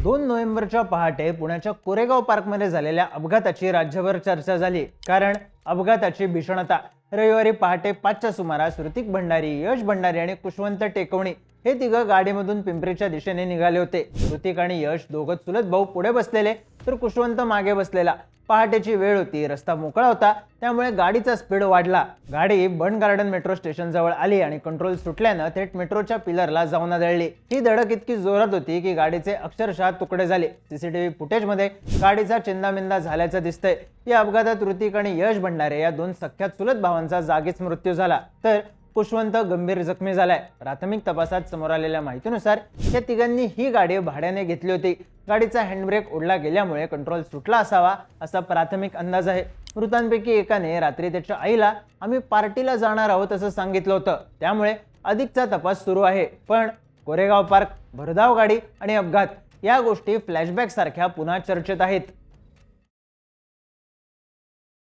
2 नोव्हेंबरच्या पहाटे पुण्याच्या कोरेगाव पार्कमध्ये झालेल्या अपघाताची राज्यभर चर्चा झाली। कारण अपघाताची भीषणता। रविवारी पहाटे 5च्या सुमारास ऋतिक भंडारी, यश भंडारी आणि कुशवंत टेकवणी हे तिघं गाडीमधून पिंपरीच्या दिशेने निघाले होते। ऋतिक आणि यश दोघं चुलत भाऊ पुढे बसलेले तर कुशवंत मागे बसलेला। पहाटेची वेळ होती, रस्ता मोकळा होता, त्यामुळे गाडीचा स्पीड वाढला। गाडी बंड गार्डन मेट्रो स्टेशन जवळ आली आणि कंट्रोल सुटल्याने थेट मेट्रोच्या पिलरला जाऊन आदळली। ही धडक इतकी जोरात होती की गाडीचे अक्षरशः तुकडे झाले। सीसीटीव्ही फुटेजमध्ये गाडीचा चिंदामिंदा झाल्याचं दिसतंय। या अपघातात ऋतिक आणि यश भंडारे या दोन सख्या चुलत भावांचा जागीच मृत्यू झाला, तर कुशवंत गंभीर जखमी झालाय। प्राथमिक तपासात समोर आलेल्या माहितीनुसार या तिघांनी ही गाडी भाड्याने घेतली होती। गाडीचा हँडब्रेक ओढला गेल्यामुळे कंट्रोल सुटला असावा असा प्राथमिक अंदाज आहे। मृतांपैकी एकाने रात्री त्याच्या आईला आम्ही पार्टीला जाणार आहोत असं सांगितलं होतं, त्यामुळे अधिकचा तपास सुरू आहे। पण कोरेगाव पार्क, भरधाव गाडी आणि अपघात या गोष्टी फ्लॅशबॅक सारख्या पुन्हा चर्चेत आहेत।